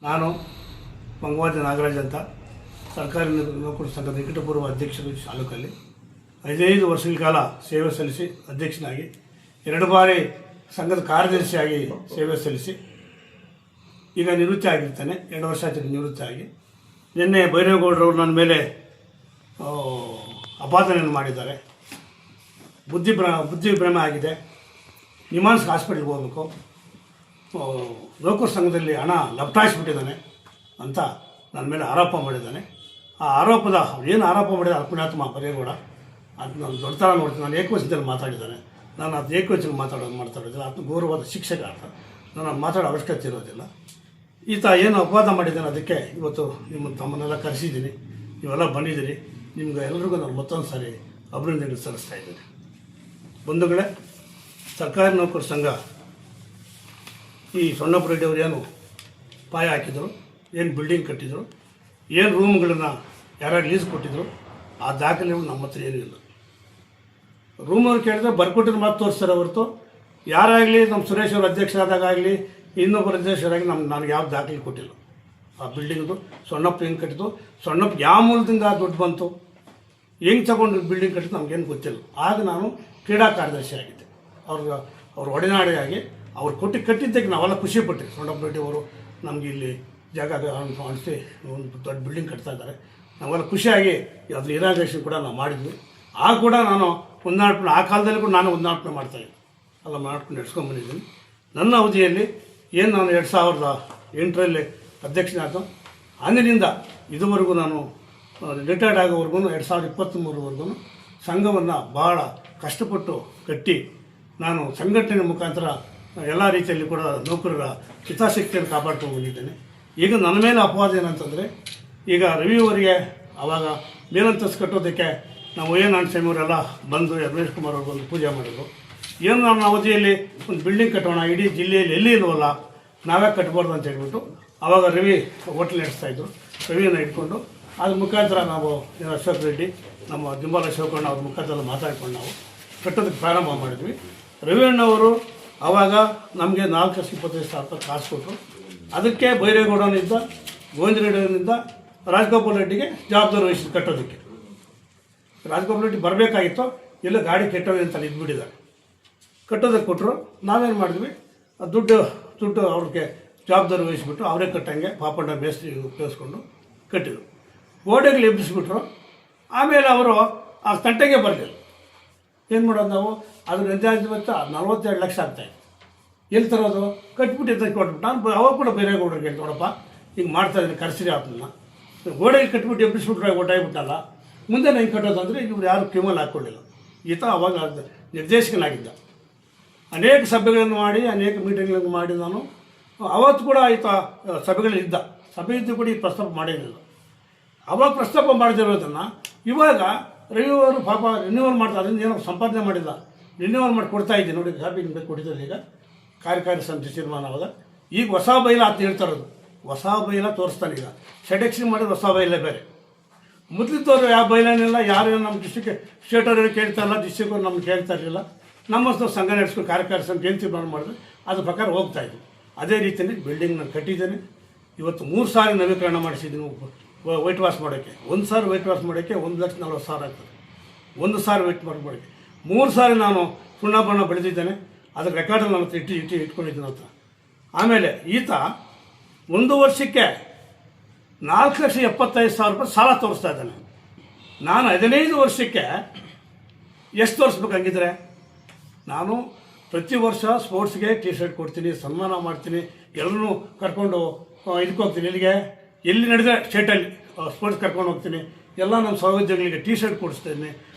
ನಾನು ಮಂಗವಾದಿ ನಾಗರಾಜ್ ಅಂತ ಸರ್ಕಾರಿ ನೌಕರರ ಸಂಘದ ನಿಕಟಪೂರ್ವ ಅಧ್ಯಕ್ಷರು ತಾಲೂಕಲ್ಲಿ 15 ವರ್ಷಗಳ ಕಾಲ ಸೇವೆ ಸಲ್ಲಿಸಿ ಅಧ್ಯಕ್ಷನಾಗಿ 2 ಬಾರಿ ಸಂಘದ ಕಾರ್ಯದರ್ಶಿಯಾಗಿ ಸೇವೆ ಸಲ್ಲಿಸಿ ಈಗ ನಿವೃತ್ತಿ ಆಗಿರ್ತಾನೆ. 2 ವರ್ಷ ಆಯ್ತು ನಿವೃತ್ತಿ ಆಗಿ. ನಿನ್ನೆ ಬೈರೇಗೌಡರು ನನ್ನ ಮೇಲೆ ಅಪಾದನೆಯನ್ನು ಮಾಡಿದ್ದಾರೆ. ಬುದ್ಧಿಭ್ರಮೆ ಆಗಿದೆ, ನಿಮಾನ್ಸ್ ಹಾಸ್ಪಿಟ್ಲಿಗೆ ಹೋಗಬೇಕು, ನೌಕರ ಸಂಘದಲ್ಲಿ ಹಣ ಲಪಟಾಯಿಸ್ಬಿಟ್ಟಿದ್ದಾನೆ ಅಂತ ನನ್ನ ಮೇಲೆ ಆರೋಪ ಮಾಡಿದ್ದಾನೆ. ಆ ಆರೋಪದ ಏನು ಆರೋಪ ಮಾಡಿದ ಪುಣ್ಯಾತ್ಮ ಬೈರೇಗೌಡ ಅದು ನಾನು ದೊಡ್ಡತನ ನೋಡ್ತೀನಿ. ನಾನು ಏಕವಚನದಲ್ಲಿ ಮಾತಾಡಿದ್ದಾನೆ. ನಾನು ಅದು ಏಕವಚನ ಮಾತಾಡೋದಿಲ್ಲ. ಅದು ಗೌರವವಾದ ಶಿಕ್ಷಕ ಅಂತ ನಾನು ಮಾತಾಡೋ ಅವಶ್ಯಕತೆ ಇರೋದಿಲ್ಲ. ಈತ ಏನು ಅಪವಾದ ಮಾಡಿದ್ದಾನೆ, ಅದಕ್ಕೆ ಇವತ್ತು ತಮ್ಮನ್ನೆಲ್ಲ ಕರೆಸಿದ್ದೀನಿ, ನೀವೆಲ್ಲ ಬಂದಿದ್ದೀರಿ. ನಿಮ್ಗೆ ಎಲ್ರಿಗೂ ನಾನು ಮತ್ತೊಂದು ಸಾರಿ ಅಭಿನಂದನೆ ಸಲ್ಲಿಸ್ತಾ ಇದ್ದೀನಿ. ಬಂಧುಗಳೇ, ಸರ್ಕಾರಿ ನೌಕರ ಸಂಘ ಈ ಸೊಣ್ಣಪ್ಪ ರೆಡ್ಡಿ ಅವರು ಏನು ಪಾಯ ಹಾಕಿದರು, ಏನು ಬಿಲ್ಡಿಂಗ್ ಕಟ್ಟಿದರು, ಏನು ರೂಮ್ಗಳನ್ನು ಯಾರ್ಯಾರು ಲೀಸ್ ಕೊಟ್ಟಿದ್ರು, ಆ ದಾಖಲೆಗಳು ನಮ್ಮ ಹತ್ರ ಏನೂ ಇಲ್ಲ. ರೂಮವ್ರು ಕೇಳಿದ್ರೆ ಬರ್ಕೊಟ್ಟಿರೋ ಮಾತು ತೋರಿಸ್ತಾರೆ ಹೊರತು ಯಾರಾಗಲಿ ನಮ್ಮ ಸುರೇಶ್ ಅವರು ಅಧ್ಯಕ್ಷರಾದಾಗಲಿ ಇನ್ನೊಬ್ಬರು ಅಧ್ಯಕ್ಷರಾಗಿ ನನಗೆ ಯಾವ ದಾಖಲೆ ಕೊಟ್ಟಿಲ್ಲ. ಆ ಬಿಲ್ಡಿಂಗ್ದು ಸೊಣ್ಣಪ್ಪ ಹೆಂಗೆ ಕಟ್ಟಿದ್ದು, ಸೊಣ್ಣಪ್ಪ ಯಾವ ಮೂಲದಿಂದ ದುಡ್ಡು ಬಂತು, ಹೆಂಗೆ ತಗೊಂಡು ಬಿಲ್ಡಿಂಗ್ ಕಟ್ಟಿದ್ದು ನಮಗೇನು ಗೊತ್ತಿಲ್ಲ. ಆಗ ನಾನು ಕ್ರೀಡಾ ಕಾರ್ಯದರ್ಶಿ ಆಗಿದ್ದೆ. ಅವ್ರ ಒಡನಾಡಿಯಾಗಿ ಅವ್ರು ಕಟ್ಟಿದ್ದಕ್ಕೆ ನಾವೆಲ್ಲ ಖುಷಿಪಟ್ಟಿವಿ. ಸೊಣ್ಣಪ್ಪ ರೆಡ್ಡಿ ಅವರು ನಮಗೆ ಇಲ್ಲಿ ಜಾಗ ಅನಿಸಿ ಒಂದು ದೊಡ್ಡ ಬಿಲ್ಡಿಂಗ್ ಕಟ್ತಾ ಇದ್ದಾರೆ, ನಾವೆಲ್ಲ ಖುಷಿಯಾಗಿ ಅದ್ರ ಇನಾಗ್ರೇಷನ್ ಕೂಡ ನಾವು ಮಾಡಿದ್ವಿ. ಆಗ ಕೂಡ ನಾನು ಹೊಂದಾಣಿಕೆ, ಆ ಕಾಲದಲ್ಲಿ ಕೂಡ ನಾನು ಹೊಂದಾಣಿಕೆ ಮಾಡ್ತಾಯಿದ್ದೆ, ಎಲ್ಲ ಮಾಡ್ಕೊಂಡು ನಡೆಸ್ಕೊಂಡ್ಬಂದಿದ್ದೀನಿ. ನನ್ನ ಅವಧಿಯಲ್ಲಿ ಏನು ನಾನು 2008ರಲ್ಲಿ ಅಧ್ಯಕ್ಷನಾದ, ಅಂದಿನಿಂದ ಇದುವರೆಗೂ ನಾನು ರಿಟೈರ್ಡ್ ಆಗೋವರೆಗೂ 2023ವರೆಗೂ ಸಂಘವನ್ನು ಭಾಳ ಕಷ್ಟಪಟ್ಟು ಕಟ್ಟಿ ನಾನು ಸಂಘಟನೆ ಮುಖಾಂತರ ಎಲ್ಲ ರೀತಿಯಲ್ಲಿ ಕೂಡ ನೌಕರರ ಹಿತಾಸಕ್ತಿಯನ್ನು ಕಾಪಾಡ್ಕೊಂಡು ಬಂದಿದ್ದೇನೆ. ಈಗ ನನ್ನ ಮೇಲೆ ಅಪವಾದ ಏನಂತಂದರೆ, ಈಗ ರವಿಯವರಿಗೆ ಆವಾಗ ಮೇಲಂತಸ್ತು ಕಟ್ಟೋದಕ್ಕೆ ನಾವು ನಾರಾಯಣ ಸ್ವಾಮಿ ಅವರೆಲ್ಲ ಬಂದು ರಮೇಶ್ ಕುಮಾರ್ ಅವರು ಬಂದು ಪೂಜೆ ಮಾಡಿದ್ರು. ಏನು ನಮ್ಮ ಅವಧಿಯಲ್ಲಿ ಒಂದು ಬಿಲ್ಡಿಂಗ್ ಕಟ್ಟೋಣ, ಇಡೀ ಜಿಲ್ಲೆಯಲ್ಲಿ ಎಲ್ಲಿ ಇಲ್ವಲ್ಲ, ನಾವೇ ಕಟ್ಬಾರ್ದು ಅಂತ ಹೇಳ್ಬಿಟ್ಟು ಆವಾಗ ರವಿ ಹೋಟ್ಲ್ ನಡೆಸ್ತಾಯಿದ್ರು. ರವಿಯನ್ನು ಇಟ್ಕೊಂಡು ಅದ್ರ ಮುಖಾಂತರ ನಾವು ಅಶೋಕ್ ರೆಡ್ಡಿ, ನಮ್ಮ ದಿಂಬಾಲ ಅಶೋಕಣ್ಣ ಅವ್ರ ಮುಖಾಂತರ ಮಾತಾಡ್ಕೊಂಡು ನಾವು ಕಟ್ಟೋದಕ್ಕೆ ಪ್ರಾರಂಭ ಮಾಡಿದ್ವಿ. ರವಿ ಅಣ್ಣವರು ಆವಾಗ ನಮಗೆ 4,25,000 ಕಾಸು ಕೊಟ್ಟರು. ಅದಕ್ಕೆ ಬೈರೇಗೌಡನಿಂದ, ಗೋವಿಂದರೆಡ್ಡಿಯಿಂದ ರಾಜಗೋಪಾಲ್ ರೆಡ್ಡಿಗೆ ಜವಾಬ್ದಾರಿ ವಹಿಸಿ ಕಟ್ಟೋದಕ್ಕೆ. ರಾಜಗೋಪಾಲ್ ರೆಡ್ಡಿ ಬರಬೇಕಾಗಿತ್ತು, ಇಲ್ಲ ಗಾಡಿ ಕೆಟ್ಟೋಗಿ ಅಂತ ಇದ್ಬಿಟ್ಟಿದ್ದಾರೆ. ಕಟ್ಟೋದಕ್ಕೆ ಕೊಟ್ಟರು. ನಾವೇನು ಮಾಡಿದ್ವಿ, ದುಡ್ಡು ಅವ್ರಿಗೆ ಜವಾಬ್ದಾರಿ ವಹಿಸಿಬಿಟ್ಟು ಅವರೇ ಕಟ್ಟಂಗೆ ಪಾಪಣ್ಣ ಮೇಸ್ತ್ರಿ ಉಪಯೋಗಿಸ್ಕೊಂಡು ಕಟ್ಟಿದರು. ಗೋಡೆಗಳು ಎಬ್ಬಿಸ್ಬಿಟ್ರು. ಆಮೇಲೆ ಅವರು ಆ ತಂಟೆಗೆ ಬರಲಿಲ್ಲ. ಏನು ಮಾಡೋದು ನಾವು, ಅದ್ರ ಅಂದಾಜು ಇವತ್ತು 42 ಲಕ್ಷ ಆಗ್ತಾಯಿತ್ತು. ಎಲ್ಲಿ ತರೋದು, ಕಟ್ಬಿಟ್ಟು ಕೊಟ್ಬಿಟ್ಟು ನಾನು ಅವಾಗ ಕೂಡ ಬೈರೇಗೌಡರಿಗೆ ಹೇಳಿ, ನೋಡಪ್ಪ ಹಿಂಗೆ ಮಾಡ್ತಾಯಿದ್ದೀನಿ, ಕರೆಸಿರಿ ಅದನ್ನ ಗೋಡೆಗೆ ಕಟ್ಬಿಟ್ಟು ಎಬ್ಬಿಸ್ಬಿಟ್ರೆ ಒಟ್ಟಾಗ್ಬಿಟ್ಟಲ್ಲ, ಮುಂದೆ ನಂಗೆ ಕಟ್ಟೋದು ಅಂದರೆ ಇವ್ರು ಯಾರು ಕಿಮಲ್ಲಿ ಹಾಕ್ಕೊಳ್ಳಿಲ್ಲ. ಈತ ಅವಾಗ ನಿರ್ದೇಶಕನಾಗಿದ್ದ. ಅನೇಕ ಸಭೆಗಳನ್ನು ಮಾಡಿ, ಅನೇಕ ಮೀಟಿಂಗ್ಗಳನ್ನು ಮಾಡಿ ನಾನು ಅವತ್ತು ಕೂಡ ಈತ ಸಭೆಗಳಿದ್ದ. ಸಭೆ ಇದ್ದು ಕೂಡ ಈ ಪ್ರಸ್ತಾಪ ಮಾಡಿರಲಿಲ್ಲ. ಅವಾಗ ಪ್ರಸ್ತಾಪ ಮಾಡದಿರೋದನ್ನು ಇವಾಗ ರವಿಯವರು ಪಾಪ ರಿನ್ಯೂವಲ್ ಮಾಡ್ತಾರೆ. ಅದರಿಂದ ಏನೋ ಸಂಪಾದನೆ ಮಾಡಿಲ್ಲ, ರಿನ್ಯೂವಲ್ ಮಾಡಿ ಕೊಡ್ತಾ ಇದ್ದೀನಿ ನೋಡಿ. ಕಾಪಿ ನಿಮಗೆ ಕೊಟ್ಟಿದ್ದಾರೆ. ಈಗ ಕಾರ್ಯಕಾರಿ ಸಮಿತಿ ತೀರ್ಮಾನ ಅವಾಗ ಈಗ ಹೊಸ ಬೈಲ ಅಂತ ಹೇಳ್ತಾ ಇರೋದು. ಹೊಸ ಬೈಲ ತೋರಿಸ್ತಾನೆ. ಈಗ ಸೆಲೆಕ್ಷನ್ ಮಾಡಿದ್ರೆ ಹೊಸ ಬೈಲೇ ಬೇರೆ. ಮೊದಲಿದ್ದವರು ಯಾವ ಬೈಲನಿಲ್ಲ, ಯಾರು ನಮ್ಮ ಸ್ಟೇಟವ್ರಿಗೆ ಕೇಳ್ತಾರಲ್ಲ, ಡಿಸ್ಟ್ರಿಕ್ಟವ್ರು ನಮ್ಗೆ ಕೇಳ್ತಾ ಇರಲಿಲ್ಲ. ನಮ್ಮ ಸಂಘ ನಡೆಸ್ಕೊಂಡು ಕಾರ್ಯಕಾರಿ ಸಮಿತಿ ಏನು ತೀರ್ಮಾನ ಮಾಡಿದ್ರೆ ಅದ್ರ ಪ್ರಕಾರ ಹೋಗ್ತಾಯಿದ್ವಿ. ಅದೇ ರೀತಿಯಲ್ಲಿ ಬಿಲ್ಡಿಂಗ್ ನಾನು ಕಟ್ಟಿದ್ದೇನೆ. ಇವತ್ತು 3 ಸಾರಿ ನವೀಕರಣ ಮಾಡಿಸಿದ್ದೀನಿ. ವೈಟ್ ವಾಶ್ ಮಾಡೋಕ್ಕೆ 1 ಸಾರಿ ವೈಟ್ ವಾಶ್ ಮಾಡೋಕ್ಕೆ 1,40,000 ಆಗ್ತದೆ. 1 ಸಾರಿ ವೈಟ್ ಮಾಡೋಕ್ಕೆ 3 ಸಾರಿ ನಾನು ಸುಣ್ಣ ಬಣ್ಣ ಬೆಳೆದಿದ್ದೇನೆ. ಅದ್ರ ರೆಕಾರ್ಡಲ್ಲಿ ನಾನು ಇಟ್ಕೊಂಡಿದ್ದೀನಿ ಅಂತ. ಆಮೇಲೆ ಈತ 1 ವರ್ಷಕ್ಕೆ 4,75,000 ರೂಪಾಯಿ ಸಾಲ ತೋರಿಸ್ತಾ ಇದ್ದಾನೆ. ನಾನು 15 ವರ್ಷಕ್ಕೆ ಎಷ್ಟು ತೋರಿಸ್ಬೇಕಂಗಿದ್ರೆ, ನಾನು ಪ್ರತಿ ವರ್ಷ ಸ್ಪೋರ್ಟ್ಸ್ಗೆ ಟಿ ಶರ್ಟ್ ಕೊಡ್ತೀನಿ, ಸನ್ಮಾನ ಮಾಡ್ತೀನಿ, ಎಲ್ಲರೂ ಕರ್ಕೊಂಡು ಇದಕ್ಕೆ ಹೋಗ್ತೀನಿ. ಎಲ್ಲಿ ನಡೆದರೆ ಸ್ಟೇಟಲ್ಲಿ ಸ್ಪೋರ್ಟ್ಸ್ ಕರ್ಕೊಂಡು ಹೋಗ್ತೀನಿ. ಎಲ್ಲ ನಮ್ಮ ಸಹೋದ್ಯೋಗಿಗಳಿಗೆ ಟಿ ಶರ್ಟ್ ಕೊಡಿಸ್ತೀನಿ.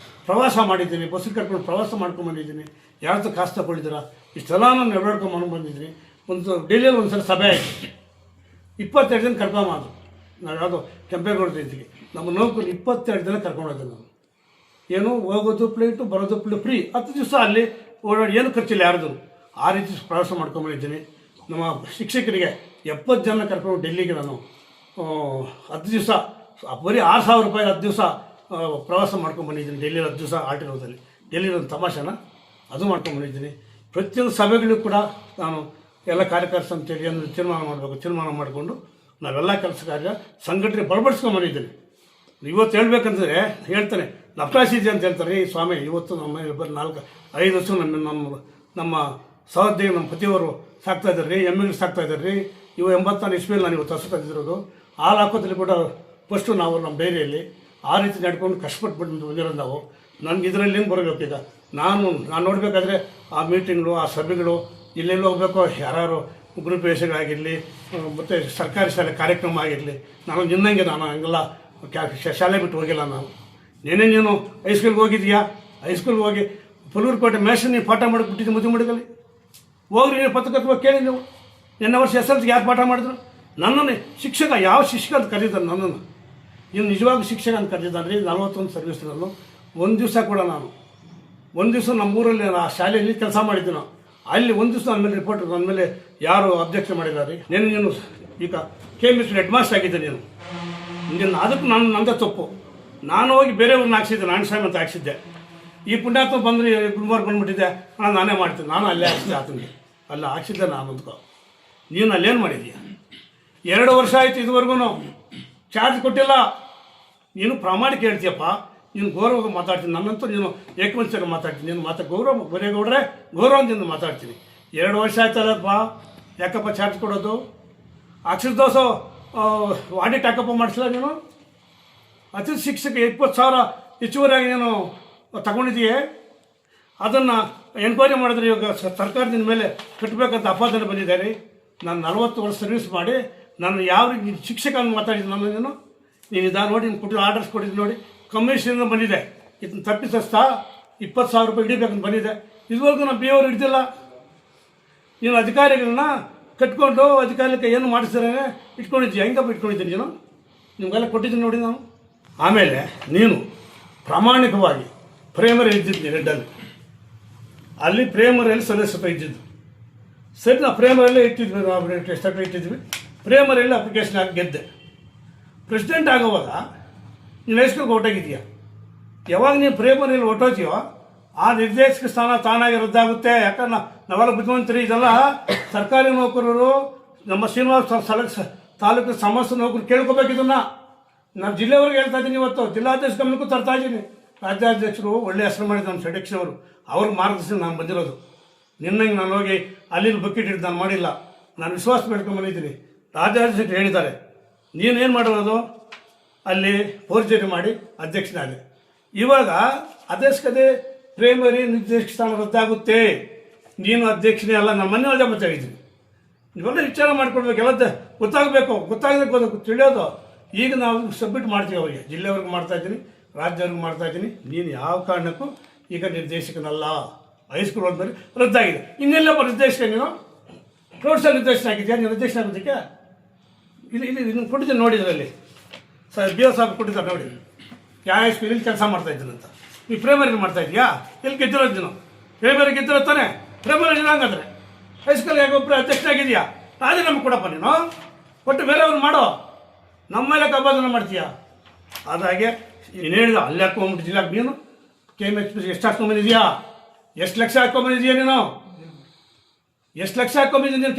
ಪ್ರವಾಸ ಮಾಡಿದ್ದೀನಿ, ಬಸ್ಸಿಗೆ ಕರ್ಕೊಂಡು ಪ್ರವಾಸ ಮಾಡ್ಕೊಂಡು ಬಂದಿದ್ದೀನಿ. ಯಾರ್ದು ಕಾಸು ತಗೊಳ್ಳಿದ್ದೀರಾ, ಇಷ್ಟೆಲ್ಲ ನಾನು ನೆರವೇರ್ಕೊಂಡು ಬಂದಿದ್ದೀನಿ. ಒಂದು ಡೈಲಿಯಲ್ಲಿ ಒಂದು ಸಲ ಸಭೆ ಆಯಿತು, 22 ಜನ ಕರ್ಕೊಂಬಂದು. ನಾವು ಯಾವುದೋ ಕೆಂಪೇಗೌಡ ರೀತಿಗೆ ನಮ್ಮ ನೌಕರು 22 ಜನ ಕರ್ಕೊಂಡೋದೆ ನಾನು. ಏನು ಹೋಗೋದು ಫ್ಲೈಟು, ಬರೋದು ಫ್ರೀ. 10 ದಿವಸ ಅಲ್ಲಿ ಓಡಾಡಿ ಏನು ಖರ್ಚಿಲ್ಲ ಯಾರ್ದು. ಆ ರೀತಿ ಪ್ರವಾಸ ಮಾಡ್ಕೊಂಬಂದಿದ್ದೀನಿ. ನಮ್ಮ ಶಿಕ್ಷಕರಿಗೆ 70 ಜನ ಕರ್ಕೊಂಡು ಡೆಲ್ಲಿಗೆ ನಾನು 10 ದಿವಸ ಬರೀ 6,000 ರೂಪಾಯಿ 10 ದಿವಸ ಪ್ರವಾಸ ಮಾಡ್ಕೊಂಬಂದಿದ್ದೀನಿ. ಡೆಲ್ಲಿಯಲ್ಲಿ 10 ದಿವಸ ಆಟಿರೋದಲ್ಲಿ ಡೆಲ್ಲಿಲಿ ಒಂದು ತಮಾಷೆನ ಅದು ಮಾಡ್ಕೊಂಬಂದಿದ್ದೀನಿ. ಪ್ರತಿಯೊಂದು ಸಭೆಗಳಿಗೂ ಕೂಡ ನಾನು ಎಲ್ಲ ಕಾರ್ಯಕಾರಿ ಸಮಿತಿಯಲ್ಲಿ ಏನು ತೀರ್ಮಾನ ಮಾಡಬೇಕು ತೀರ್ಮಾನ ಮಾಡಿಕೊಂಡು ನಾವೆಲ್ಲ ಕೆಲಸ ಕಾರ್ಯ ಸಂಘಟನೆ ಬಲಪಡಿಸ್ಕೊಂಬಂದಿದ್ದೀನಿ. ಇವತ್ತು ಹೇಳ್ಬೇಕಂತಂದರೆ ಹೇಳ್ತಾನೆ ಲಪ್ಟಾಸಿದೆ ಅಂತ ಹೇಳ್ತಾರೆ. ಈ ಸ್ವಾಮಿ ಇವತ್ತು ನಮ್ಮ 5 ವರ್ಷ ನಮ್ಮ ಸಹೋದ್ಯೋಗಿ ನಮ್ಮ ಪತಿಯವರು ಸಾಕ್ತಾ ಇದ್ದಾರೆ ರೀ, ಎಮ್ಮೆಗಳು ಸಾಕ್ತಾ ಇದ್ದಾರೆ ರೀ. ಇವು 84 ಇಸ್ವಿಯಲ್ಲಿ ನಾನು ಇವತ್ತು ಹಸು ತಂದಿರೋದು. ಹಾಲು ಹಾಕೋದ್ರಲ್ಲಿ ಕೂಡ ಫಸ್ಟು ನಾವು ನಮ್ಮ ಡೈರಿಯಲ್ಲಿ ಆ ರೀತಿ ನಡ್ಕೊಂಡು ಕಷ್ಟಪಟ್ಟು ಬಂದಿರೋದು ನಾವು. ನನಗೆ ಇದರಲ್ಲಿ ಏನು ಬರಬೇಕು ಈಗ? ನಾನು ನೋಡಬೇಕಾದ್ರೆ ಆ ಮೀಟಿಂಗ್ಗಳು, ಆ ಸಭೆಗಳು, ಇಲ್ಲೆಲ್ಲ ಹೋಗ್ಬೇಕು, ಯಾರು ಗ್ರೂಪ್ ವೇಷಗಳಾಗಿರಲಿ ಮತ್ತು ಸರ್ಕಾರಿ ಶಾಲೆ ಕಾರ್ಯಕ್ರಮ ಆಗಿರಲಿ, ನಾನು ನಿನ್ನಂಗೆ ನಾನು ಹಂಗೆಲ್ಲ ಶಾಲೆ ಬಿಟ್ಟು ಹೋಗಿಲ್ಲ. ನೀನು ಹೈಸ್ಕೂಲ್ಗೆ ಹೋಗಿದ್ಯಾ? ಹೈಸ್ಕೂಲ್ಗೆ ಹೋಗಿ ಪುಲೂರುಕೋಟೆ ಮೇಷನ್ ನೀವು ಪಾಠ ಮಾಡಿಬಿಟ್ಟಿದ್ದು ಮುದ್ದೆ ಮಡಿಗಲ್ಲಿ ಹೋಗ್ರಿ. ನೀವು ಪತ್ರಕರ್ತವಾಗಿ ಕೇಳಿ ನೀವು ನಿನ್ನೆ ವರ್ಷ SLC ಯಾರು ಪಾಠ ಮಾಡಿದ್ರು? ನನ್ನನ್ನು ಶಿಕ್ಷಕ, ಯಾವ ಶಿಕ್ಷಕ ಅಂತ ಕರೀತಾರೆ ನನ್ನನ್ನು? ಇನ್ನು ನಿಜವಾಗೂ ಶಿಕ್ಷಕ ಅಂತ ಕರೀತಾನೆ ರೀ. 41 ಸರ್ವಿಸ್ನಲ್ಲೂ ಒಂದು ದಿವಸ ಕೂಡ ನಾನು ಒಂದು ದಿವಸ ನಮ್ಮೂರಲ್ಲಿ ಆ ಶಾಲೆಯಲ್ಲಿ ಕೆಲಸ ಮಾಡಿದ್ದೆ. ನಾವು ಅಲ್ಲಿ ಒಂದು ದಿವಸ ನನ್ನ ಮೇಲೆ ರಿಪೋರ್ಟ್ ನನ್ನ ಮೇಲೆ ಯಾರು ಅಬ್ಜೆಕ್ಷನ್ ಮಾಡಿದ್ದಾರೆ. ನೀನು ಈಗ KMS ಹೆಡ್ ಮಾಸ್ಟರ್ ಆಗಿದ್ದೆ. ನೀನು ಅದಕ್ಕೆ ನಂದೇ ತಪ್ಪು. ನಾನು ಹೋಗಿ ಬೇರೆಯವ್ರನ್ನ ಹಾಕ್ಸಿದ್ದೆ, ನಾರಾಯಣಸ್ವಾಮಿ ಅಂತ ಹಾಕ್ಸಿದ್ದೆ. ಈ ಪುಣ್ಯಾತ್ಮ ಬಂದರೆ ಗುಲ್ಬರ್ಗ ಬಂದುಬಿಟ್ಟಿದ್ದೆ, ನಾನೇ ಮಾಡ್ತೀನಿ. ನಾನು ಅಲ್ಲೇ ಹಾಕ್ಸಿದ್ದೆ, ಆತನಿಗೆ ಅಲ್ಲ ಹಾಕ್ಸಿದ್ದೆ ನಾನು ಅಂದ್ಕೋ. ನೀನು ಅಲ್ಲೇನು ಮಾಡಿದೀಯ? 2 ವರ್ಷ ಆಯಿತು ಇದುವರೆಗೂ ಚಾರ್ಜ್ ಕೊಟ್ಟಿಲ್ಲ. ನೀನು ಪ್ರಾಮಾಣಿಕ ಹೇಳ್ತೀಯಪ್ಪ. ನೀನು ಗೌರವ ಮಾತಾಡ್ತೀನಿ. ನನ್ನಂತೂ ನೀನು ಏಕವಂಚನ ಮಾತಾಡ್ತೀನಿ. ನೀನು ಗೌರವ ಬರೇಗೌಡ್ರೆ ಗೌರವದಿಂದ ಮಾತಾಡ್ತೀನಿ. 2 ವರ್ಷ ಆಯ್ತಲ್ಲಪ್ಪ, ಯಾಕಪ್ಪ ಚಾರ್ಜ್ ಕೊಡೋದು? ಅಕ್ಷರ ದೋಸೆ ಆಡಿಟ್ ಹಾಕಪ್ಪ ಮಾಡಿಸಲ್ಲ ನೀನು? ಅತಿಥಿ ಶಿಕ್ಷಕ 20,000 ಹೆಚ್ಚುವರಿಯಾಗಿ ನೀನು ತಗೊಂಡಿದ್ದೀಯೇ. ಅದನ್ನು ಎನ್ಕ್ವೈರಿ ಮಾಡಿದ್ರೆ ಇವಾಗ ಸರ್ಕಾರದಿಂದ ಮೇಲೆ ಕಟ್ಟಬೇಕಂತ ಅಪಾದನೆ ಬಂದಿದ್ದಾರೆ. ನಾನು 40 ವರ್ಷ ಸರ್ವಿಸ್ ಮಾಡಿ ನಾನು ಯಾವ ರೀತಿ ಶಿಕ್ಷಕ ಅಂತ ಮಾತಾಡಿದ್ದು ನೀನು ಇದನ್ನು ನೋಡಿ, ನೀನು ಕೊಟ್ಟಿದ್ದು ಆರ್ಡರ್ಸ್ ಕೊಟ್ಟಿದ್ದು ನೋಡಿ. ಕಮಿಷನಿಂದ ಬಂದಿದೆ, ಇದನ್ನು ತಪ್ಪಿಸ್ತಾ 20,000 ರೂಪಾಯಿ ಹಿಡಿಬೇಕಂತ ಬಂದಿದೆ. ಇದುವರೆಗೂ ನಾವು BO ಹಿಡ್ದಿಲ್ಲ. ನೀನು ಅಧಿಕಾರಿಗಳನ್ನ ಕಟ್ಕೊಂಡು ಅಧಿಕಾರಕ್ಕೆ ಏನು ಮಾಡಿಸ್ತಾರೆ ಇಟ್ಕೊಂಡಿದ್ದೀಯ? ಹೆಂಗಪ್ಪ ಇಟ್ಕೊಂಡಿದ್ದೀನಿ ನೀನು? ನಿಮಗೆಲ್ಲ ಕೊಟ್ಟಿದ್ದೀನಿ ನೋಡಿ ನಾನು. ಆಮೇಲೆ ನೀನು ಪ್ರಾಮಾಣಿಕವಾಗಿ ಪ್ರೈಮರಿ ಇದ್ದಿದ್ದು ರೆಡ್ಡಲ್ಲಿ, ಅಲ್ಲಿ ಪ್ರೈಮರಿಯಲ್ಲಿ ಸದಸ್ಯತ್ವ ಇದ್ದಿದ್ದು ಸರಿ. ನಾವು ಪ್ರೈಮರಿಯಲ್ಲೇ ಇಟ್ಟಿದ್ವಿ, ನಾವು ಇಟ್ಟಿದ್ವಿ. ಪ್ರೈಮರಿಯಲ್ಲಿ ಅಪ್ಲಿಕೇಶನ್ ಹಾಕಿ ಗೆದ್ದೆ. ಪ್ರೆಸಿಡೆಂಟ್ ಆಗೋವಾಗ ನೀನು ಹೈಸ್ಕೂಲ್ಗೆ ಹೊರಟೋಗಿದ್ದೀಯ. ಯಾವಾಗ ನೀನು ಪ್ರೈಮರಿಯಲ್ಲಿ ಹೊರಟೋತೀಯೋ ಆ ನಿರ್ದೇಶಕ ಸ್ಥಾನ ತಾನಾಗಿ ರದ್ದಾಗುತ್ತೆ. ಯಾಕಂದ್ರೆ ನಾವೆಲ್ಲ ಬುದ್ಧಿವಂತರಿ. ಇದೆಲ್ಲ ಸರ್ಕಾರಿ ನೌಕರರು, ನಮ್ಮ ಶ್ರೀನಿವಾಸ ತಾಲೂಕು ಸಮಸ್ಯೆ ನೌಕರು ಕೇಳ್ಕೋಬೇಕು. ಇದನ್ನು ನಾನು ಜಿಲ್ಲೆವರೆಗೆ ಹೇಳ್ತಾ ಇದ್ದೀನಿ. ಇವತ್ತು ಜಿಲ್ಲಾಧ್ಯಕ್ಷ ಗಮನಕ್ಕೂ ತರ್ತಾ ಇದ್ದೀನಿ. ರಾಜ್ಯಾಧ್ಯಕ್ಷರು ಒಳ್ಳೆ ಹೆಸರು ಮಾಡಿದ್ದು ನಮ್ಮ ಷಡಕ್ಷವರು, ಅವ್ರ ಮಾರ್ಗದರ್ಶನ ನಾನು ಬಂದಿರೋದು. ನಿನ್ನಂಗೆ ನಾನು ಹೋಗಿ ಅಲ್ಲಿ ಬಕೆಟ್ ಹಿಡಿದು ನಾನು ಮಾಡಿಲ್ಲ. ನಾನು ವಿಶ್ವಾಸ ಬೆಳ್ಕೊಂಡ್ಬಂದಿದ್ದೀನಿ. ರಾಜ್ಯಾಧ್ಯಕ್ಷರು ಹೇಳಿದ್ದಾರೆ, ನೀನೇನು ಮಾಡಿರೋದು? ಅಲ್ಲಿ ಫೋರ್ಜರಿ ಮಾಡಿ ಅಧ್ಯಕ್ಷನಾದೆ. ಇವಾಗ ಅಧ್ಯಕ್ಷತೆ ಪ್ರೈಮರಿ ನಿರ್ದೇಶಕ ಸ್ಥಾನ ರದ್ದಾಗುತ್ತೆ. ನೀನು ಅಧ್ಯಕ್ಷನೇ ಅಲ್ಲ, ನಮ್ಮ ಮನೆಯೊಳಗೆ ಮಾತಾಡಿದ್ದೀನಿ. ನೀವೆಲ್ಲ ವಿಚಾರ ಮಾಡ್ಕೊಡ್ಬೇಕು, ಎಲ್ಲ ಗೊತ್ತಾಗಬೇಕು ತಿಳಿಯೋದು. ಈಗ ನಾವು ಸಬ್ಮಿಟ್ ಮಾಡ್ತೀವಿ ಅವರಿಗೆ, ಜಿಲ್ಲೆವರೆಗೂ ಮಾಡ್ತಾಯಿದ್ದೀನಿ, ರಾಜ್ಯವ್ರಿಗೆ ಮಾಡ್ತಾಯಿದ್ದೀನಿ. ನೀನು ಯಾವ ಕಾರಣಕ್ಕೂ ಈಗ ನಿರ್ದೇಶಕನಲ್ಲ. ಹೈಸ್ಕೂಲ್ ಹೋದ್ಮೇಲೆ ರದ್ದಾಗಿದೆ. ಇನ್ನೆಲ್ಲಪ್ಪ ನಿರ್ದೇಶಕ? ನೀನು ಪ್ರೌಢಶಾಲೆ ನಿರ್ದೇಶನ ಆಗಿದೆಯಾ? ನೀನು ನಿರ್ದೇಶನ ಆಗೋದಕ್ಕೆ ಇಲ್ಲಿ ಇದನ್ನು ಕೊಟ್ಟಿದ್ದೀನಿ ನೋಡಿ. ಇದರಲ್ಲಿ BO ಸಾಹೇಬ್ ಕೊಟ್ಟಿದ್ದಾರೆ ನೋಡಿ. ಯಾವ ಹೈಸ್ಕೂಲಲ್ಲಿ ಕೆಲಸ ಮಾಡ್ತಾಯಿದ್ದೀನಿ ಅಂತ. ನೀವು ಪ್ರೈಮರಿ ಮಾಡ್ತಾಯಿದ್ದೀಯಾ? ಎಲ್ಲಿ ಗೆದ್ದಿರೋದು ನೀನು? ಪ್ರೈಮರಿ ಗೆದ್ದಿರೋ ತಾನೆ? ಪ್ರೈಮರಿ ಹಂಗಾದ್ರೆ ಹೈಸ್ಕೂಲ್ ಯಾಕೆ ಒಬ್ಬರು ಅಧ್ಯಕ್ಷನಾಗಿದೆಯಾ? ರಾಜೀನಾಮೆ ಕೊಡಪ್ಪ. ನೀನು ಕೊಟ್ಟು ಬೇರೆಯವ್ರು ಮಾಡೋ, ನಮ್ಮ ಮೇಲೆ ಕಬ್ಬಾದನ ಮಾಡ್ತೀಯಾ? ಅದಾಗೆ ನೀನು ಹೇಳಿದ ಅಲ್ಲಿ ಹಾಕ್ಕೊಂಬಿಟ್ಟಿದ್ದಿಲ್ಲ. ನೀನು KMS ಎಷ್ಟು ಹಾಕ್ಕೊಂಬಂದಿದ್ಯಾ? ಎಷ್ಟು ಲಕ್ಷ ಹಾಕ್ಕೊಂಬಂದಿದ್ಯಾ ನೀನು? ಎಷ್ಟು ಲಕ್ಷ ಹಾಕ್ಕೊಂಬಂದಿದ್ದೀನಿ ನೀನು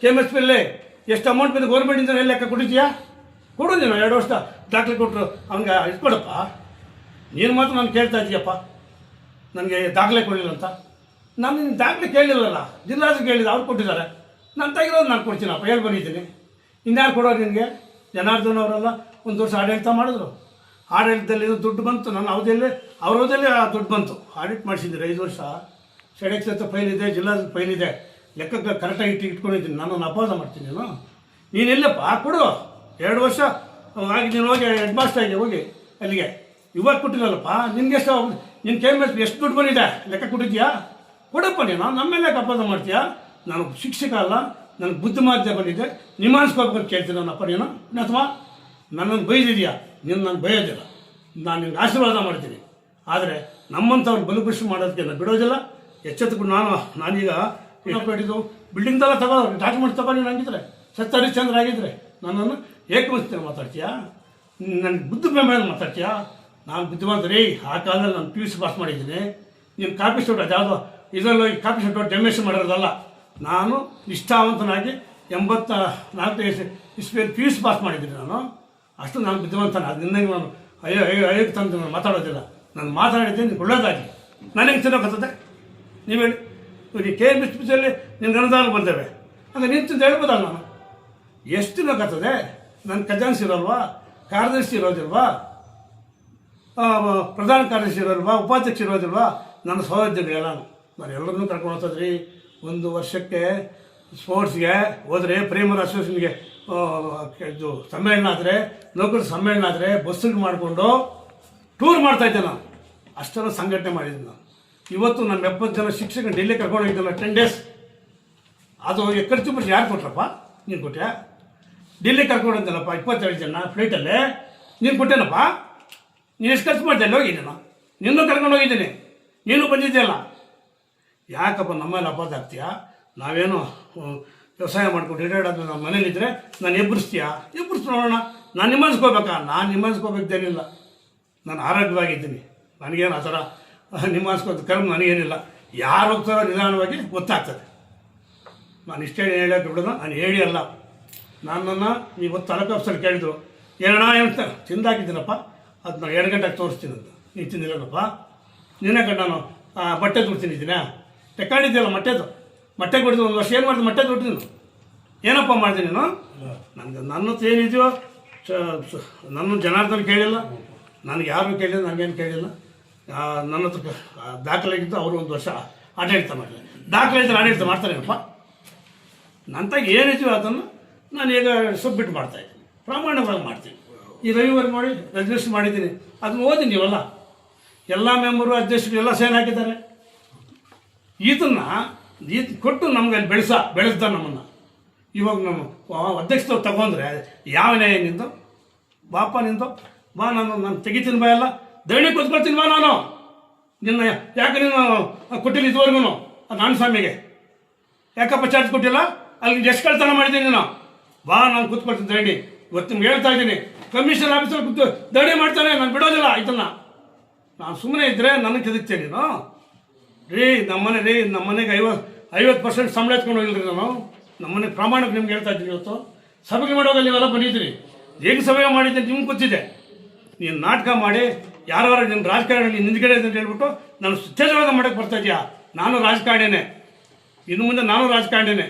KMS ಪಿಲ್ಲಿ? ಎಷ್ಟು ಅಮೌಂಟ್ ಬಂದು ಗೌರ್ಮೆಂಟಿಂದ ಎಲ್ಲಿ ಲೆಕ್ಕ ಕೊಟ್ಟಿದ್ಯಾ? ಕೊಡು ನೀನು. 2 ವರ್ಷ ದಾಖಲೆ ಕೊಟ್ಟರು ಅವ್ನಿಗೆ ಇಟ್ಕೊಡಪ್ಪ. ನೀನು ಮಾತ್ರ ನಾನು ಕೇಳ್ತಾ ಇದ್ದೀಯಪ್ಪ, ನನಗೆ ದಾಖಲೆ ಕೊಡಲಿಲ್ಲ ಅಂತ. ನಾನು ನಿನ್ನ ದಾಖಲೆ ಕೇಳಲಿಲ್ಲಲ್ಲ, ಜಿಲ್ಲಾಧಿಕಾರಿ ಕೇಳಿದ, ಅವ್ರು ಕೊಟ್ಟಿದ್ದಾರೆ. ನಾನು ತೆಗಿರೋದು ನಾನು ಕೊಡ್ತೀನಪ್ಪ, ಹೇಳಿ ಬಂದಿದ್ದೀನಿ. ಇನ್ಯಾರು ಕೊಡೋರು ನಿನಗೆ? ಜನಾರ್ದನ್ ಅವರೆಲ್ಲ 1 ವರ್ಷ ಆಡಳಿತ ಮಾಡಿದ್ರು. ಆಡಳಿತದಲ್ಲಿ ದುಡ್ಡು ಬಂತು, ನನ್ನ ಅವಧಿಯಲ್ಲೇ ಅವ್ರ ಅವಧಿಯಲ್ಲೇ ಆ ದುಡ್ಡು ಬಂತು. ಆಡಿಟ್ ಮಾಡಿಸಿದ್ದೀರಿ 5 ವರ್ಷ. ಸೆಡೆಕ್ಸ್ ಅಂತ ಫೈಲ್ ಇದೆ, ಜಿಲ್ಲಾದ ಫೈಲ್ ಇದೆ, ಲೆಕ್ಕಕ್ಕೆ ಕರೆಕ್ಟಾಗಿ ಇಟ್ಕೊಂಡಿದ್ದೀನಿ. ನನ್ನನ್ನು ಅಪವಾದ ಮಾಡ್ತೀನಿ ನೀನೆಲ್ಲಪ್ಪ? ಕೊಡು. 2 ವರ್ಷ ಆಗಿ ನೀನು ಹೋಗಿ ಹೆಡ್ ಮಾಸ್ಟರ್ ಆಗಿ ಹೋಗಿ ಅಲ್ಲಿಗೆ. ಇವಾಗ ಕೊಟ್ಟಿಲ್ಲಲ್ಲಪ್ಪ. ನಿನ್ಗೆ ಎಷ್ಟು ನಿನ್ನ KMS ಎಷ್ಟು ದುಡ್ಡು ಬಂದಿದೆ ಲೆಕ್ಕ ಕೊಟ್ಟಿದ್ಯಾ? ಕೊಡಪ್ಪ. ನೀನು ನಮ್ಮ ಮೇಲೆ ಅಪವಾದ ಮಾಡ್ತೀಯಾ? ನಾನು ಶಿಕ್ಷಕ ಅಲ್ಲ, ನನಗೆ ಬುದ್ಧಿಮಾದ್ಯ ಬಂದಿದೆ. ನಿಮಾನಿಸ್ಕೋಬೇಕಂತ ಕೇಳ್ತೀನಿ ನನ್ನಪ್ಪ. ನೀನು ಅಥವಾ ನನ್ನನ್ನು ಬೈದಿದೆಯಾ? ನೀನು ನಾನು ಬೈಯೋದಿಲ್ಲ, ನಾನು ನಿನ್ಗೆ ಆಶೀರ್ವಾದ ಮಾಡ್ತೀನಿ. ಆದರೆ ನಮ್ಮಂಥವ್ರು ಬಲುಪುಷ್ಟಿ ಮಾಡೋದಕ್ಕೆ ನಾನು ಬಿಡೋದಿಲ್ಲ. ಎಚ್ಚೆತ್ತುಕೊಂಡು ನಾನೀಗ ಹಿಡಿದು ಬಿಲ್ಡಿಂಗ್ದೆಲ್ಲ ತಗೋದು ಡಾಕ್ಯುಮೆಂಟ್ಸ್ ತಗೊಂಡು ನೀನು ಹಂಗಿದ್ರೆ ಸತ್ಯಹರಿಶ್ಚಂದ್ರ ಆಗಿದ್ದರೆ ನನ್ನನ್ನು ಏಕವಚನ ಮಾತಾಡ್ತೀಯಾ? ನನಗೆ ಬುದ್ಧಿ ಮೇಲೆ ಮಾತಾಡ್ತೀಯಾ? ನಾನು ಬುದ್ಧಿವಂತ ರೀ. ಆ ಕಾಲದಲ್ಲಿ ನಾನು PUC ಪಾಸ್ ಮಾಡಿದ್ದೀನಿ. ನೀನು ಕಾಪಿ ಸ್ಟೋಟ್ ಯಾವುದೋ ಇದರಲ್ಲಿ ಕಾಪಿ ಸ್ಟೋಟ್ ಡೆಮೇಷನ್ ಮಾಡಿರೋದಲ್ಲ. ನಾನು ನಿಷ್ಠಾವಂತನಾಗಿ 84 ಇಸ್ವಿಯಲ್ಲಿ ಪಿ ಯು ಸಿ ಪಾಸ್ ಮಾಡಿದ್ದೀನಿ ನಾನು. ಅಷ್ಟು ನಾನು ಬುದ್ಧಿವಂತನ. ಅದು ನಿನ್ನ ನಾನು ಅಯ್ಯೋ ತಂದು ನಾನು ಮಾತಾಡೋದಿಲ್ಲ. ನಾನು ಮಾತಾಡಿದ್ದೀನಿ ನಿಮ್ಗೆ ಒಳ್ಳೇದಾಗಿ. ನಾನು ಹೆಂಗೆ ತಿನ್ನೋಕತ್ತದೆ ನೀವು ಹೇಳಿ. ಇವಾಗ ಕೆ ಎಮ್ ಎಸ್ ಪಿಯಲ್ಲಿ ನಿನ್ಗೆ ಅನುದಾನ ಬಂದೇವೆ ಹಂಗೆ ನೀನು ತಿಂದು ಹೇಳ್ಬೋದಲ್ಲ. ನಾನು ಎಷ್ಟು ತಿನ್ನೋಕತ್ತದೆ? ನನ್ನ ಖಜಾನ್ಸಿ ಇರೋಲ್ವಾ, ಕಾರ್ಯದರ್ಶಿ ಇರೋದಿಲ್ವಾ, ಪ್ರಧಾನ ಕಾರ್ಯದರ್ಶಿ ಇರೋಲ್ವಾ, ಉಪಾಧ್ಯಕ್ಷ ಇರೋದಿಲ್ವಾ? ನನ್ನ ಸಹೋದ್ಯೋಗಿಗಳಲ್ಲ. ನಾನು ಎಲ್ಲರನ್ನೂ ಕರ್ಕೊಂಡು ಹೋಗ್ತದ್ರಿ. 1 ವರ್ಷಕ್ಕೆ ಸ್ಪೋರ್ಟ್ಸ್ಗೆ ಹೋದರೆ, ಪ್ರೇಮರ್ ಅಸೋಸಿಯೇಷನ್ಗೆ ಇದು ಸಮ್ಮೇಳನ ಆದರೆ, ನೌಕರ ಸಮ್ಮೇಳನ ಆದರೆ ಬಸ್ಸಿಗೆ ಮಾಡಿಕೊಂಡು ಟೂರ್ ಮಾಡ್ತಾಯಿದ್ದೆ ನಾನು. ಅಷ್ಟೆಲ್ಲ ಸಂಘಟನೆ ಮಾಡಿದ್ದೀನಿ ನಾನು. ಇವತ್ತು ನನ್ನ 70 ಜನ ಶಿಕ್ಷಕರು ಡೆಲ್ಲಿ ಕರ್ಕೊಂಡು ಹೋಗಿದ್ದಲ್ಲ 10 ಡೇಸ್. ಅದು ಖರ್ಚು ಬಿಟ್ಟು ಯಾರು ಕೊಟ್ರಪ್ಪ? ನೀನು ಕೊಟ್ಟೆ. ಡೆಲ್ಲಿ ಕರ್ಕೊಂಡು ಹೋಗಿದ್ದಲ್ಲಪ್ಪ 27 ಜನ ಫ್ಲೈಟಲ್ಲೇ. ನೀನು ಕೊಟ್ಟೇನಪ್ಪ? ನೀನು ಎಷ್ಟು ಖರ್ಚು ಮಾಡ್ದೆ? ಅಲ್ಲಿ ಹೋಗಿದ್ದೆ ನಾನು. ನಿನ್ನೂ ಕರ್ಕೊಂಡು ಹೋಗಿದ್ದೀನಿ, ನೀನು ಬಂದಿದ್ದೆಲ್ಲ. ಯಾಕಪ್ಪ ನಮ್ಮಲ್ಲಿ ಅಪಾದ ಆಗ್ತೀಯಾ? ನಾವೇನು ವ್ಯವಸಾಯ ಮಾಡ್ಕೊಂಡು ರಿಟೈರ್ಡ್ ಆದ್ಮೇಲೆ ನಮ್ಮ ಮನೇಲಿದ್ದರೆ ನಾನು ಎಬ್ಬರಿಸ್ತೀಯಾ? ಎಬ್ಬರಿಸ್ ನೋಡೋಣ. ನಾನು ನಿಮ್ಮನ್ಸ್ಕೋಬೇಕಾ? ನಾನು ನಿಮ್ಮನ್ಸ್ಕೋಬೇಕೇನಿಲ್ಲ. ನಾನು ಆರೋಗ್ಯವಾಗಿದ್ದೀನಿ. ನನಗೇನು ಆ ಥರ ನಿಮ್ಮನ್ಸ್ಕೋದು ಕರ್ಮ ನನಗೇನಿಲ್ಲ. ಯಾರು ಹೋಗ್ತಾರೋ ನಿಧಾನವಾಗಿ ಗೊತ್ತಾಗ್ತದೆ. ನಾನು ಇಷ್ಟೇ ಹೇಳೋಕೆ ಬಿಡೋದು. ನಾನು ಹೇಳಿ ಅಲ್ಲ. ನನ್ನನ್ನು ಇವತ್ತು ತಾಲೂಕು ಆಫೀಸಲ್ಲಿ ಕೇಳಿದ್ರು, ಏನಣ್ಣ ಅಂತ ತಿಂದಾಕಿದ್ದೀನಪ್ಪ, ಅದು ನಾನು 2 ಗಂಟೆಗೆ ತೋರಿಸ್ತೀನಿ ಅಂತ. ನೀನು ತಿಂದಿಲ್ಲಪ್ಪ. ನಿನ್ನೆ ಕಡೆ ನಾನು ಬಟ್ಟೆ ದುಡ್ಡು ತಿಂದಿದ್ದೀನಾ? ತೆಕ್ಕೊಂಡಿದ್ದೀಯಲ್ಲ ಮೊಟ್ಟೆ ಕೊಡಿದ್ದು 1 ವರ್ಷ ಏನು ಮಾಡಿದೆ? ಮೊಟ್ಟೆ ದುಡ್ಡು ನೀನು ಏನಪ್ಪ ಮಾಡ್ತೀನಿ ನೀನು? ನನ್ನ ಹತ್ರ ಏನಿದೆಯೋ ನನ್ನ ಜನಾರ್ದನ ಕೇಳಿಲ್ಲ, ನನಗೆ ಯಾರು ಕೇಳಿಲ್ಲ, ನನಗೇನು ಕೇಳಿಲ್ಲ. ನನ್ನ ಹತ್ರ ದಾಖಲಾಗಿದ್ದು ಅವರು 1 ವರ್ಷ ಆಡಳಿತ ಮಾಡಲಿಲ್ಲ. ದಾಖಲೆ ಇದ್ದರೆ ಆಡಳಿತ ಮಾಡ್ತಾರೇನಪ್ಪ? ನಂತಾಗ ಏನಿದೆಯೋ ಅದನ್ನು ನಾನು ಈಗ ಸಬ್ಮಿಟ್ ಮಾಡ್ತಾಯಿದ್ದೀನಿ, ಪ್ರಾಮಾಣಿಕವಾಗಿ ಮಾಡ್ತೀನಿ. ಈ ರವಿವಾರ ನೋಡಿ ರಿಜಿಸ್ಟರ್ ಮಾಡಿದ್ದೀನಿ, ಅದನ್ನು ಓದಿ ನೀವಲ್ಲ. ಎಲ್ಲ ಮೆಂಬರು ಅಧ್ಯಕ್ಷರು ಎಲ್ಲ ಸೈನ್ ಹಾಕಿದ್ದಾರೆ. ಇದನ್ನು ಕೊಟ್ಟು ನಮ್ಗೆ ಅಲ್ಲಿ ಬೆಳೆಸ್ದ ನಮ್ಮನ್ನು. ಇವಾಗ ನಮ್ಮ ಅಧ್ಯಕ್ಷರು ತಗೊಂಡ್ರೆ ಯಾವ ನ್ಯಾಯ ನಿಂದು? ಬಾಪ ನಿಂದು ಬಾ, ನಾನು ತೆಗಿತೀನಿ ಬಾ, ಎಲ್ಲ ದಯಣಿ ಕೂತ್ಕೊಳ್ತೀನಿ ಬಾ. ನಾನು ನಿನ್ನ ಯಾಕೆ ನೀನು ಕೊಟ್ಟಿಲ್ಲ ಇದುವರೆಗೂ ನಾನು ಸ್ವಾಮಿಗೆ ಯಾಕಪ್ಪ ಚಾರ್ಜ್ ಕೊಟ್ಟಿಲ್ಲ? ಅಲ್ಲಿ ಎಷ್ಟು ಕಳ್ತನ ಮಾಡಿದ್ದೀನಿ ನೀನು? ಬಾ, ನಾನು ಕೂತ್ಕೊಳ್ತೀನಿ ದಯಣಿ. ಇವತ್ತು ನಿಮ್ಗೆ ಹೇಳ್ತಾ ಇದ್ದೀನಿ, ಕಮಿಷನ್ ಆಫೀಸಲ್ಲಿ ಕೂತು ದಯಣಿ ಮಾಡ್ತಾನೆ, ನಾನು ಬಿಡೋದಿಲ್ಲ ಇದನ್ನು. ನಾನು ಸುಮ್ಮನೆ ಇದ್ದರೆ ನನಗೆ ಕೆದಕ್ತೇನೆ ನೀನು. ನಮ್ಮನೆಗೆ 50% ಸಂಬಳ ಎತ್ಕೊಂಡು ಹೋಗಿಲ್ರಿ ನಾನು. ನಮ್ಮನೆಗೆ ಪ್ರಾಮಾಣಿಕ ನಿಮ್ಗೆ ಹೇಳ್ತಾ ಇದ್ದೀನಿ. ಇವತ್ತು ಸಭೆಗೆ ಮಾಡೋವಾಗ ನೀವೆಲ್ಲ ಬಂದಿದ್ದೀರಿ. ಹೇಗೆ ಸಭೆ ಮಾಡಿದ್ದೀನಿ ನಿಮ್ಗೆ ಗೊತ್ತಿದೆ. ನೀನು ನಾಟಕ ಮಾಡಿ ಯಾರು ನಿನ್ನ ರಾಜಕಾರಣಿ ನಿಂದ್ಗಡೆ ಅಂತ ಹೇಳ್ಬಿಟ್ಟು ನಾನು ಸುತ್ತೇಜವಾದ ಮಾಡೋಕ್ಕೆ ಬರ್ತಾ ಇದೆಯಾ? ನಾನು ರಾಜಕಾರಣಿನೇ, ಇನ್ನು ಮುಂದೆ ನಾನು ರಾಜಕಾರಣಿನೇ.